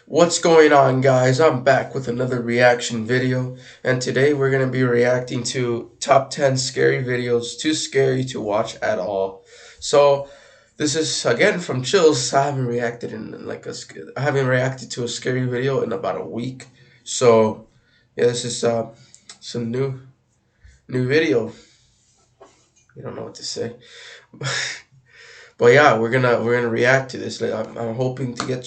What's going on, guys? I'm back with another reaction video, and today we're going to be reacting to top 10 scary videos too scary to watch at all. So, this is again from Chills. I haven't reacted to a scary video in about a week. So, yeah, this is some new video. You don't know what to say. But yeah, we're gonna react to this. Like, I'm hoping to get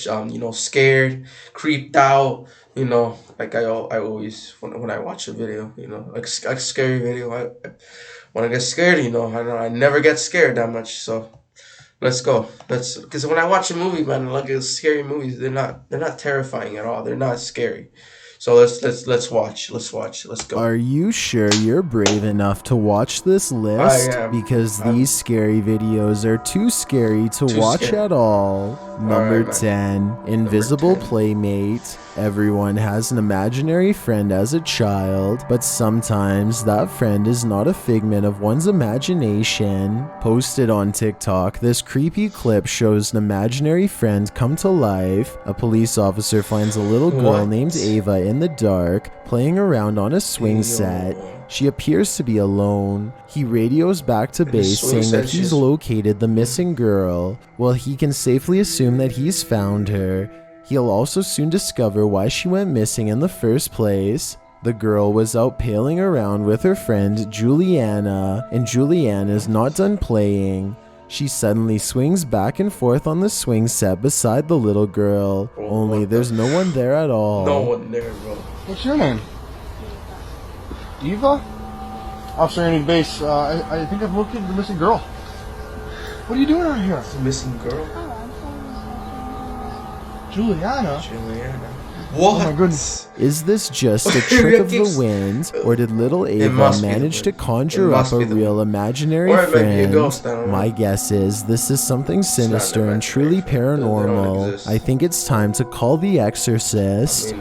scared, creeped out. Like I always when I watch a video, like a scary video. When I get scared, I never get scared that much. So let's go. Because when I watch a movie, man, like scary movies, they're not terrifying at all. They're not scary. So let's watch. Let's watch. Let's go. Are you sure you're brave enough to watch this list? I am. Because these scary videos are too scary to watch scary. at all. Number Alright, 10, Invisible 10. Playmate. Everyone has an imaginary friend as a child, but sometimes that friend is not a figment of one's imagination. Posted on TikTok, this creepy clip shows an imaginary friend come to life. A police officer finds a little girl What? named Ava in the dark, playing around on a swing set. She appears to be alone. He radios back to base saying that he's located the missing girl. Well, he can safely assume that he's found her. He'll also soon discover why she went missing in the first place. The girl was out paling around with her friend Juliana, and Juliana's not done playing. She suddenly swings back and forth on the swing set beside the little girl, only there's no one there at all. No one there, bro. What's your name? Eva? Officer Andy Base, I think I've located the missing girl. What are you doing out here? It's a missing girl. Juliana? What? Oh my goodness. Is this just a trick of the wind, or did little Ava manage to conjure up a real imaginary friend? My guess is this is something sinister and truly paranormal. I think it's time to call the exorcist.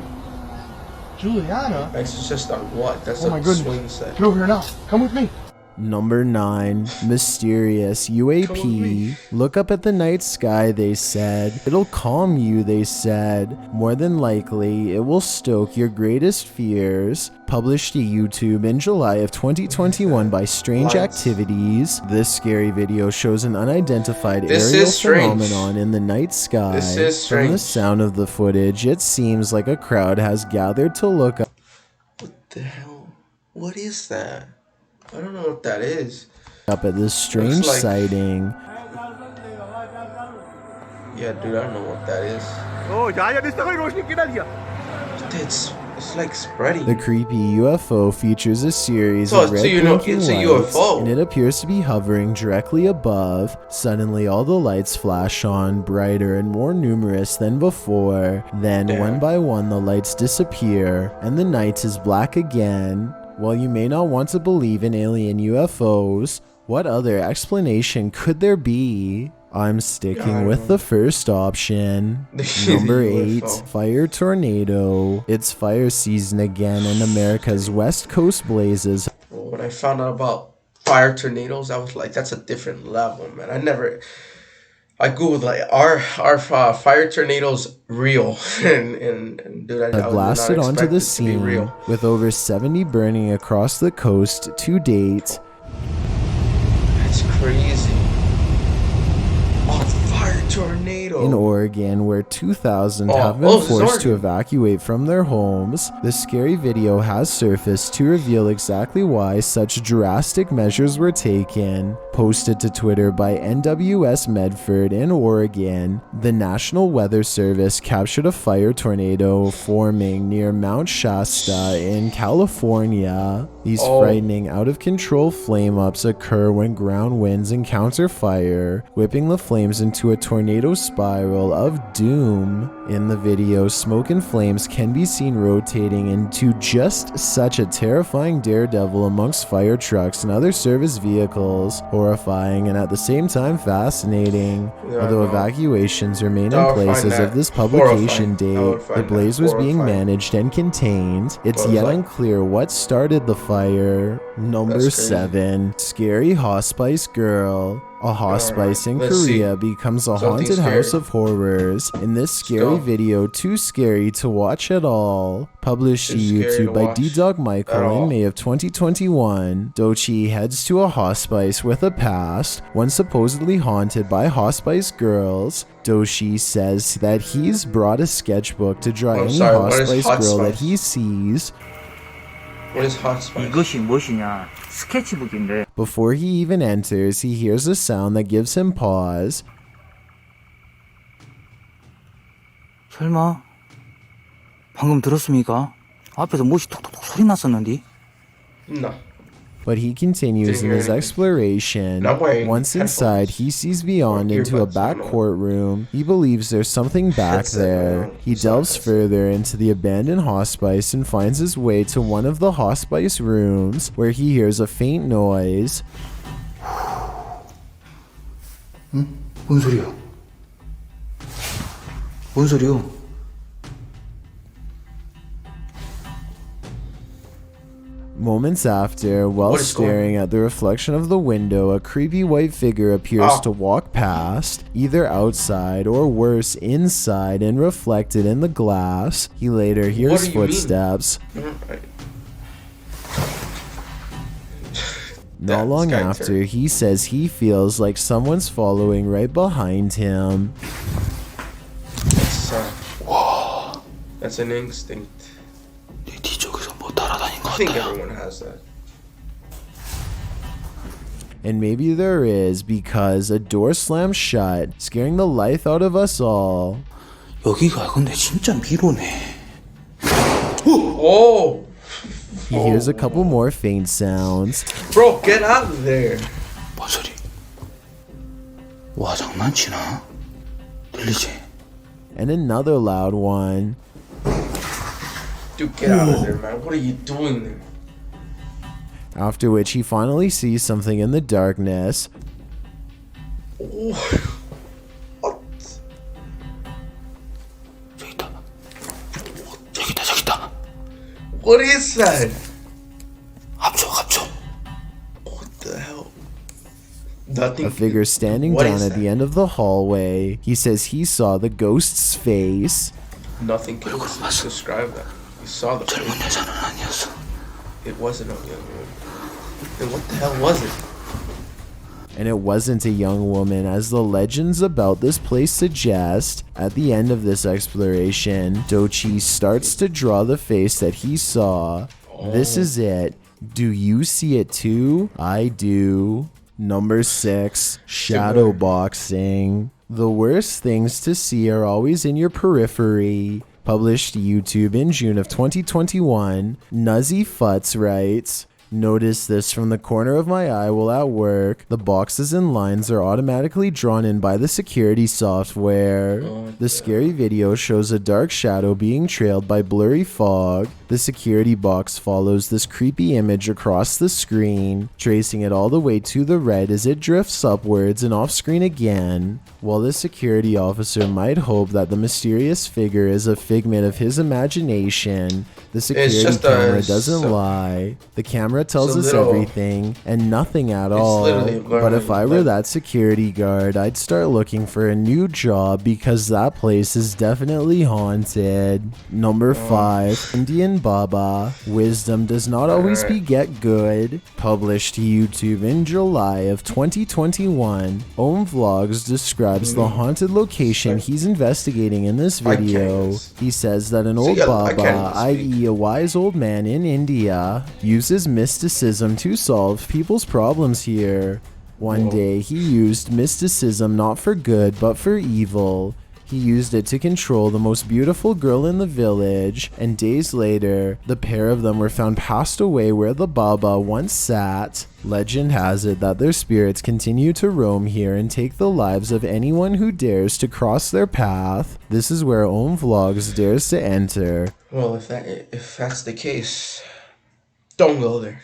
Juliana? Exorcist on what? That's Oh my a swing goodness. set. Get over here now. Come with me. Number 9, Mysterious UAP. Look up at the night sky, they said. It'll calm you, they said. More than likely, it will stoke your greatest fears. Published to YouTube in July of 2021 by Strange Activities. This scary video shows an unidentified aerial phenomenon in the night sky. From the sound of the footage, it seems like a crowd has gathered to look up. What the hell? What is that? I don't know what that is. Up at this strange sighting. Yeah, dude, I don't know what that is. It's like spreading. The creepy UFO features a series of red blinking lights, and it appears to be hovering directly above. Suddenly, all the lights flash on, brighter and more numerous than before. Then, one by one, the lights disappear, and the night is black again. While you may not want to believe in alien UFOs, what other explanation could there be? I'm sticking with the first option. Number 8, Fire Tornado. It's fire season again, and America's West Coast blazes. When I found out about fire tornadoes, I was like, that's a different level, man. I googled like are fire tornadoes real? and dude, I blasted onto the scene with over 70 burning across the coast to date. That's crazy. Tornado. In Oregon, where 2,000 have been forced to evacuate from their homes, the scary video has surfaced to reveal exactly why such drastic measures were taken. Posted to Twitter by NWS Medford in Oregon, the National Weather Service captured a fire tornado forming near Mount Shasta in California. These frightening, out-of-control flame-ups occur when ground winds encounter fire, whipping the flames into a tornado spiral of doom. In the video, smoke and flames can be seen rotating into just such a terrifying daredevil amongst fire trucks and other service vehicles. Horrifying and at the same time fascinating. Although evacuations remain in place as of this publication date, the blaze was being managed and contained. It's yet unclear what started the fire. Number 7, Scary Hospice Girl. A hospice in let's see. Korea becomes a Something haunted house scary. of horrors. In this scary video, too scary to watch at all. Published to Too scary to YouTube by watch D-Dog at Michael all. in May of 2021. Dochi heads to a hospice with a past, one supposedly haunted by hospice girls. Doshi says that he's brought a sketchbook to draw any sorry, what is hospice hot girl that spice? he sees. What is hot spice? 이것이 무엇이냐? 스케치북인데. Before he even enters, he hears a sound that gives him pause. 설마 방금 들었습니까? 앞에서 무엇이 톡톡톡 소리 났었는데. No. But he continues in his exploration. Once inside, he sees beyond into a back courtroom. He believes there's something back there. He delves further into the abandoned hospice and finds his way to one of the hospice rooms, where he hears a faint noise. 응? 뭔 소리야? 뭔 소리요? Moments after, while staring at the reflection of the window, a creepy white figure appears to walk past, either outside or worse, inside and reflected in the glass. He later hears footsteps. Not long after, he says he feels like someone's following right behind him. That's an instinct. I think everyone has that. And maybe there is, because a door slams shut, scaring the life out of us all. 여기가 근데 진짜 미로네. Oh! He hears a couple more faint sounds. Bro, get out of there! 뭔 소리? 와 장난치나? 들리지? And another loud one. Dude, get out of there, man. What are you doing there? After which he finally sees something in the darkness. Oh. What? 저기다. 저기다. What is that? 합쳐. What the hell? Nothing. A figure standing down at the end of the hallway. He says he saw the ghost's face. Nothing can describe that. You saw the 젊은 face. 여자는 아니었어. It wasn't a young woman. Then what the hell was it? And it wasn't a young woman, as the legends about this place suggest. At the end of this exploration, Dochi starts to draw the face that he saw. This is it. Do you see it too? I do. Number 6, shadow boxing. The worst things to see are always in your periphery. Published to YouTube in June of 2021, Nuzzy Futz writes, "Notice this from the corner of my eye while at work. The boxes and lines are automatically drawn in by the security software. The scary video shows a dark shadow being trailed by blurry fog. The security box follows this creepy image across the screen, tracing it all the way to the right as it drifts upwards and off screen again. While the security officer might hope that the mysterious figure is a figment of his imagination, the security camera doesn't lie. The camera tells us everything and nothing at all. But if I were that security guard, I'd start looking for a new job because that place is definitely haunted." Number 5, Indian Baba. Wisdom does not always beget good. Published to YouTube in July of 2021, Om Vlogs describes the haunted location he's investigating in this video. He says that an old Baba, i.e. a wise old man in India, uses mysticism to solve people's problems here. One day he used mysticism not for good but for evil. He used it to control the most beautiful girl in the village, and days later, the pair of them were found passed away where the Baba once sat. Legend has it that their spirits continue to roam here and take the lives of anyone who dares to cross their path. This is where Om Vlogs dares to enter. Well, if that's the case, don't go there.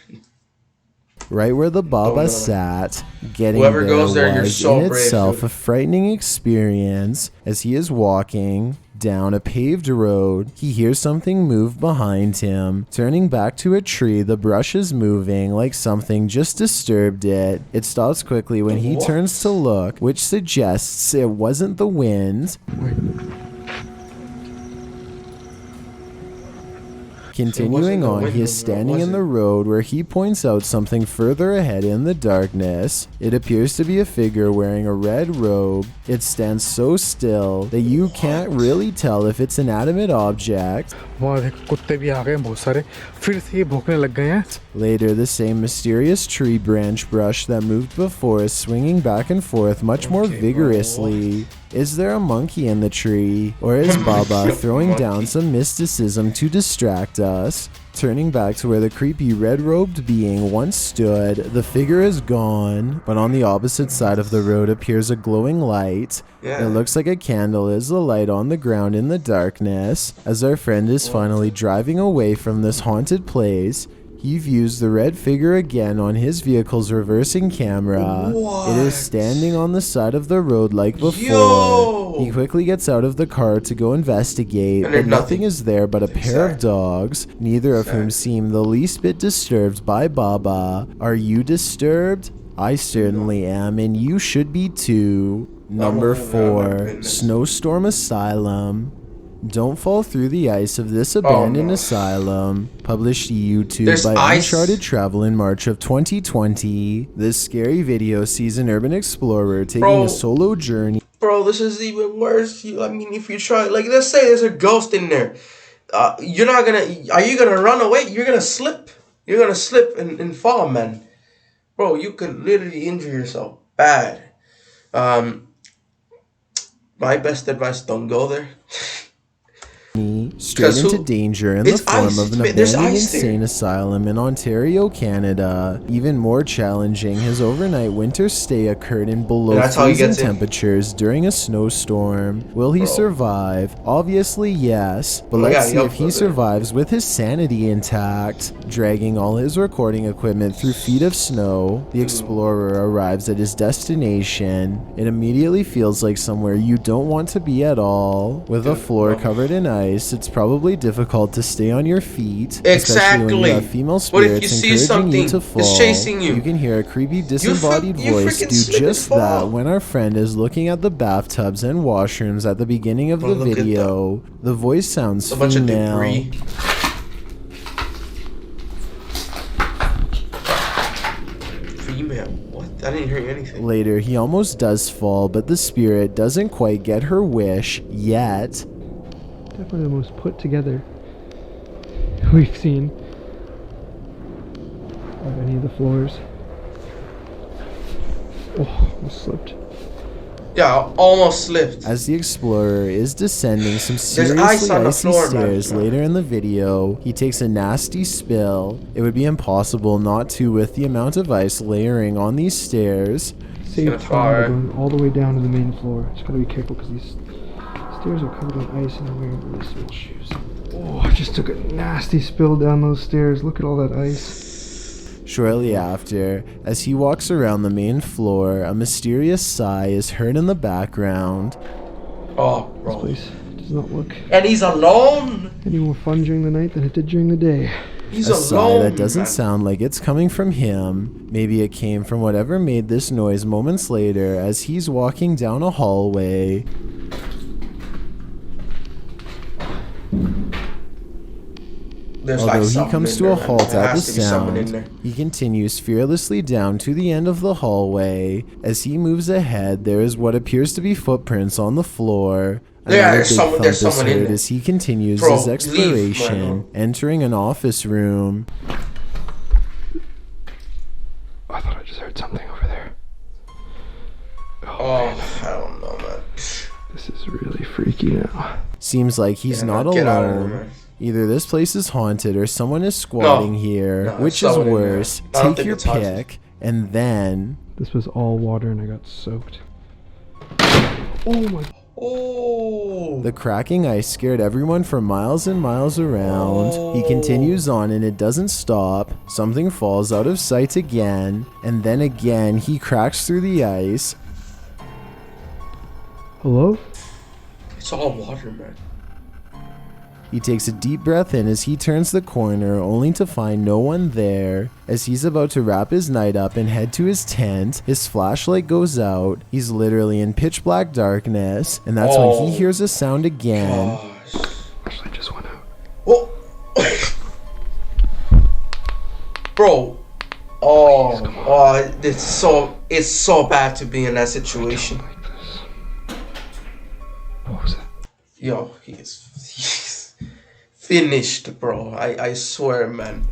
Right where the Baba sat, getting Whoever there goes there, you're was so in brave, itself dude. a frightening experience. As he is walking, Down a paved road, he hears something move behind him. Turning back to a tree, the brush is moving like something just disturbed it. It stops quickly when he turns to look, which suggests it wasn't the wind. Continuing on, he is standing in the road where he points out something further ahead in the darkness. It appears to be a figure wearing a red robe. It stands so still that you can't really tell if it's an animate object. Later, the same mysterious tree branch brush that moved before is swinging back and forth much more vigorously. Is there a monkey in the tree? Or is Baba throwing down some mysticism to distract us? Turning back to where the creepy red-robed being once stood, the figure is gone, but on the opposite side of the road appears a glowing light. It looks like a candle is the light on the ground in the darkness. As our friend is finally driving away from this haunted place, he views the red figure again on his vehicle's reversing camera. It is standing on the side of the road like before. He quickly gets out of the car to go investigate, but nothing is there but a pair of dogs, neither of whom seem the least bit disturbed by Baba. Are you disturbed? I certainly am, and you should be too. Number 4, Snowstorm Asylum. Don't fall through the ice of this abandoned asylum. Published to YouTube by Uncharted Travel in March of 2020. This scary video sees an urban explorer taking a solo journey. Bro, this is even worse. I mean, if you try, like, let's say there's a ghost in there. You're not gonna, are you gonna run away? You're gonna slip. You're gonna slip and fall, man. Bro, you could literally injure yourself bad. My best advice, don't go there. Straight into danger in the form of an abandoned insane asylum in Ontario, Canada. Even more challenging, his overnight winter stay occurred in below freezing temperatures during a snowstorm. Will he survive? Obviously yes, but let's see if he survives with his sanity intact. Dragging all his recording equipment through feet of snow, the explorer arrives at his destination. It immediately feels like somewhere you don't want to be at all. With a floor covered in ice, it's probably difficult to stay on your feet, especially when you have female spirits encouraging you to fall. You can hear a creepy disembodied voice do just that when our friend is looking at the bathtubs and washrooms at the beginning of the video. The voice sounds female. What? I didn't hear anything. Later, he almost does fall, but the spirit doesn't quite get her wish yet. Definitely the most put together we've seen of any of the floors. Oh, almost slipped. Yeah, almost slipped. As the explorer is descending some seriously icy stairs later in the video, he takes a nasty spill. It would be impossible not to with the amount of ice layering on these stairs. Safe going all the way down to the main floor. Just gotta be careful because these stairs are covered in ice and I'm wearing really small shoes. Oh, I just took a nasty spill down those stairs. Look at all that ice. Shortly after, as he walks around the main floor, a mysterious sigh is heard in the background. Oh, bro. This place does not look and he's alone. Any more fun during the night than it did during the day. He's a alone, sigh that doesn't sound like it's coming from him. Maybe it came from whatever made this noise moments later as he's walking down a hallway. Although he comes to a halt at the sound, he continues fearlessly down to the end of the hallway. As he moves ahead, there is what appears to be footprints on the floor. There's someone in there. As he continues his exploration, entering an office room. I thought I just heard something over there. Oh, I don't know, man. This is really freaky now. Seems like he's not alone. Either this place is haunted or someone is squatting here. Which is worse? Take your pick. And then... This was all water and I got soaked. Oh my... Oh! The cracking ice scared everyone for miles and miles around. He continues on and it doesn't stop. Something falls out of sight again. And then again he cracks through the ice. Hello? It's all water, man. He takes a deep breath in as he turns the corner, only to find no one there. As he's about to wrap his night up and head to his tent, his flashlight goes out. He's literally in pitch black darkness, and that's when he hears a sound again. Gosh. Flashlight just went out. Oh. Bro. Oh, it's so bad to be in that situation. What was that? Yo, he's finished, bro. I swear, man.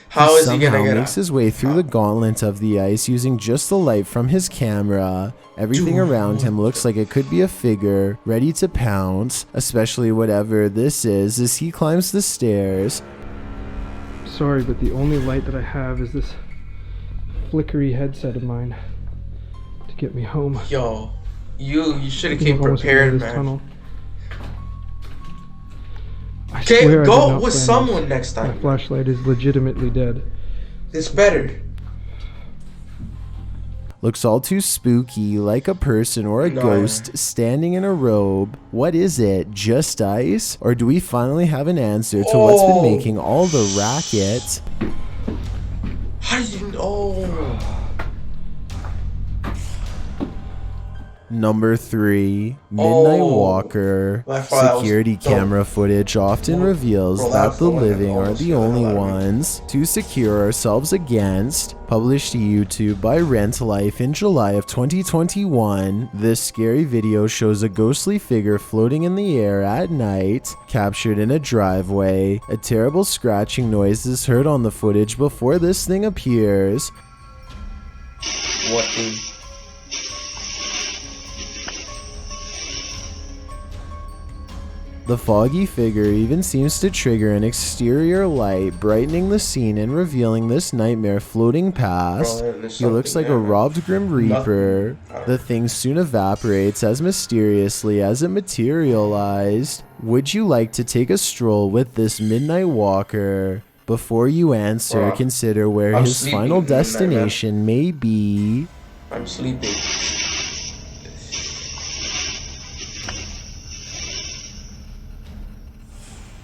How is he gonna somehow get makes out? his way through the gauntlet of the ice using just the light from his camera. Everything around him looks like it could be a figure, ready to pounce, especially whatever this is as he climbs the stairs. Sorry, but the only light that I have is this flickery headset of mine to get me home. Yo, you should have I think came I'm almost at the end prepared, of this man. tunnel. I Okay, swear I did go not with plan someone this. next My time. flashlight is legitimately dead. It's better. Looks all too spooky, like a person or a No. ghost standing in a robe. What is it? Just ice? Or do we finally have an answer to what's been making all the racket? How do you know? Number 3, Midnight Oh. Walker. I thought that was Security dope. camera footage often reveals Bro, that that's the the one that living are almost the scared the only hell out of me. ones to secure ourselves against. Published to YouTube by Rent Life in July of 2021, this scary video shows a ghostly figure floating in the air at night, captured in a driveway. A terrible scratching noise is heard on the footage before this thing appears. What thing? The foggy figure even seems to trigger an exterior light, brightening the scene and revealing this nightmare floating past. Bro, there's He looks something like a there, man. robbed Grim Reaper. Nothing. The thing soon evaporates as mysteriously as it materialized. Would you like to take a stroll with this Midnight Walker? Before you answer, Bro, consider where I'm his sleeping final in the midnight, man. destination may be. I'm sleeping.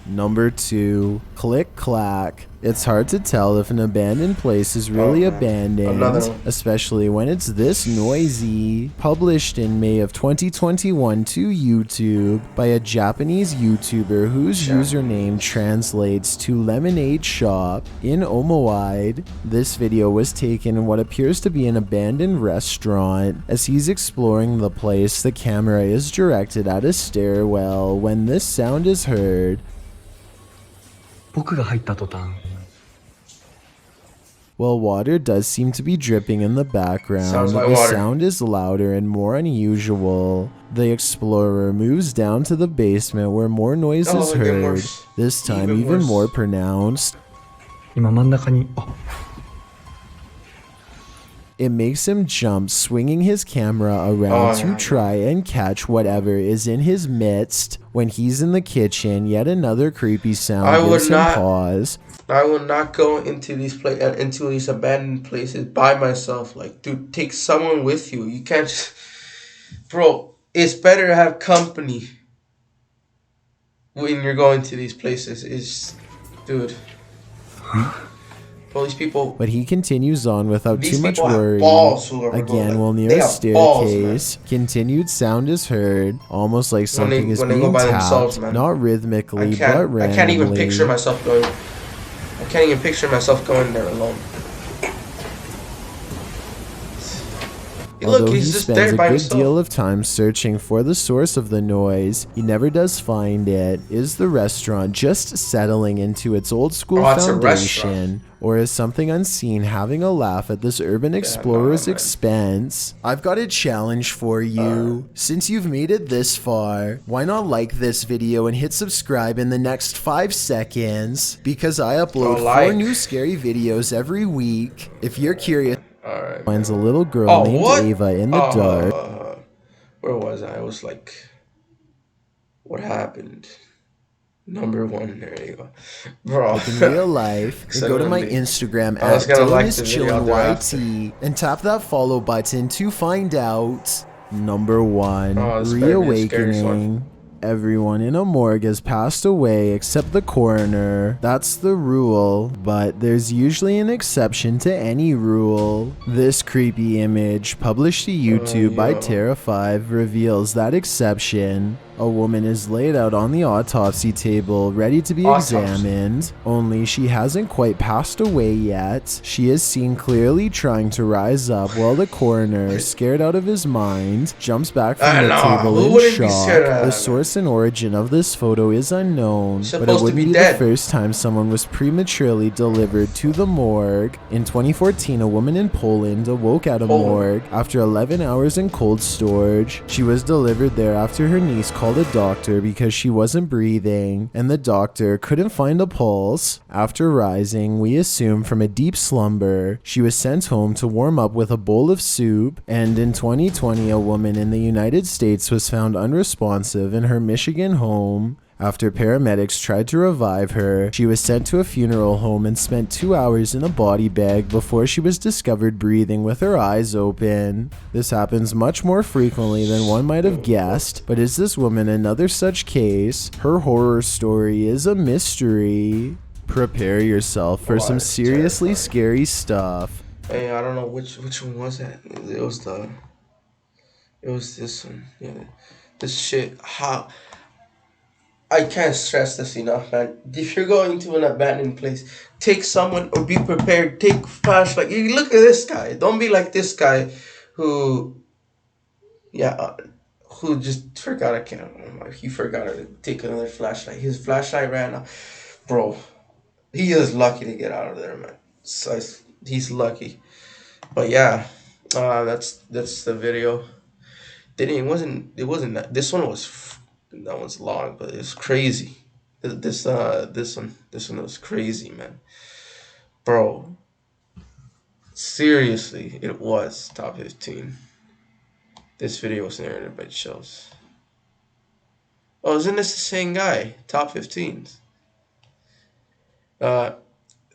Number 2, Click Clack. It's hard to tell if an abandoned place is really Oh, man. abandoned, Another one. especially when it's this noisy. Published in May of 2021 to YouTube by a Japanese YouTuber whose username translates to Lemonade Shop in Omawide. This video was taken in what appears to be an abandoned restaurant. As he's exploring the place, the camera is directed at a stairwell when this sound is heard. 僕が入った途端 While water does seem to be dripping in the background, Sounds like the water. sound is louder and more unusual. The explorer moves down to the basement where more noise Oh, is again heard, worse. this time Even even worse. more pronounced. 今真ん中にあ It makes him jump, swinging his camera around to try and catch whatever is in his midst. When he's in the kitchen, yet another creepy sound I would gives him not- pause. I will not go into into these abandoned places by myself. Like, dude, take someone with you. You can't just, bro. It's better to have company when you're going to these places. It's, dude. Well, these people. But he continues on without These too much people have worry. balls, whoever Again, go, while like, near they a have balls, staircase, continued sound is heard, almost like something is when they being go by tapped, themselves, man. not rhythmically, but randomly. I can't even picture myself going. I can't even picture myself going there alone. Although Look, he he's just spends there a by good himself. deal of time searching for the source of the noise, he never does find it. Is the restaurant just settling into its old school Oh, it's a foundation? restaurant. Or is something unseen having a laugh at this urban explorer's man. expense? I've got a challenge for you. Since you've made it this far, why not like this video and hit subscribe in the next 5 seconds? Because I upload 4 like. new scary videos every week. If you're curious, Alright. finds a little girl Oh, named what? Ava in the dark. Where was I? I was like, what happened? Number 1, there you go. Bro. In real life, So go to my maybe- Instagram I was at gonna like the video DylanIsChillingYT and tap that follow button to find out. Number 1, Oh, this better be a scary Reawakening. Everyone in a morgue has passed away except the coroner. That's the rule, but there's usually an exception to any rule. This creepy image, published to YouTube by Yo. Terra5, reveals that exception. A woman is laid out on the autopsy table, ready to be examined, only she hasn't quite passed away yet. She is seen clearly trying to rise up while the coroner, scared out of his mind, jumps back from the table in shock. The source and origin of this photo is unknown, but it wouldn't be the first time someone was prematurely delivered to the morgue. In 2014, a woman in Poland awoke at a morgue after 11 hours in cold storage. She was delivered there after her niece called a doctor because she wasn't breathing, and the doctor couldn't find a pulse. After rising, we assume from a deep slumber, she was sent home to warm up with a bowl of soup, and in 2020, a woman in the United States was found unresponsive in her Michigan home. After paramedics tried to revive her, she was sent to a funeral home and spent 2 hours in a body bag before she was discovered breathing with her eyes open. This happens much more frequently than one might have guessed, but is this woman another such case? Her horror story is a mystery. Prepare yourself for some seriously scary stuff. Hey, I don't know which one was that. It was this one. Yeah, this shit. How? I can't stress this enough, man. If you're going to an abandoned place, take someone or be prepared. Take flashlight. You look at this guy. Don't be like this guy, who, who just forgot a camera. He forgot to take another flashlight. His flashlight ran out, bro. He is lucky to get out of there, man. So he's lucky. But yeah, that's the video. It wasn't that. This one was. That one's long, but it's crazy. This one was crazy, man. Bro, seriously, it was top 15. This video was narrated by Chels. Oh, isn't this the same guy? Top 15s.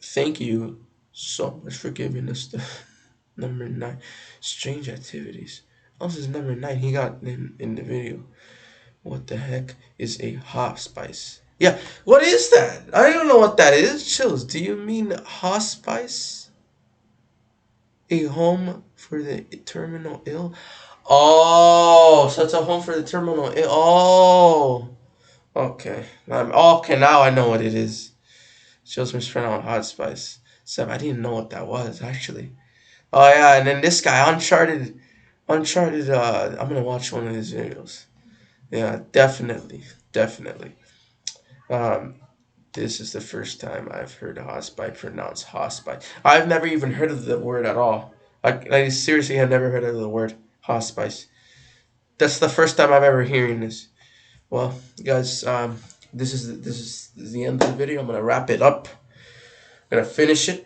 Thank you so much for giving us the number 9. Strange activities. Oh, this is number 9. He got in the video. What the heck is a hospice? Yeah, what is that? I don't know what that is. Chills, do you mean hospice? A home for the terminal ill? Oh, so it's a home for the terminal ill. Oh, okay. Okay, now I know what it is. Chills mispronounce hospice. Sam, I didn't know what that was, actually. Oh, yeah, and then this guy, Uncharted, I'm gonna watch one of his videos. Yeah, definitely. This is the first time I've heard hospice pronounced hospice. I've never even heard of the word at all. I seriously have never heard of the word hospice. That's the first time I've ever hearing this. Well, guys, this is the end of the video. I'm gonna wrap it up. I'm gonna finish it.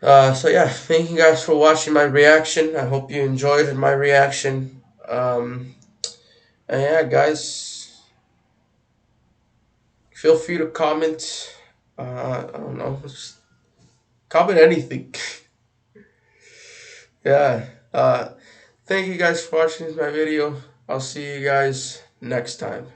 So yeah, thank you guys for watching my reaction. I hope you enjoyed my reaction. And yeah, guys, feel free to comment. I don't know, just comment anything. Yeah. Thank you guys for watching my video. I'll see you guys next time.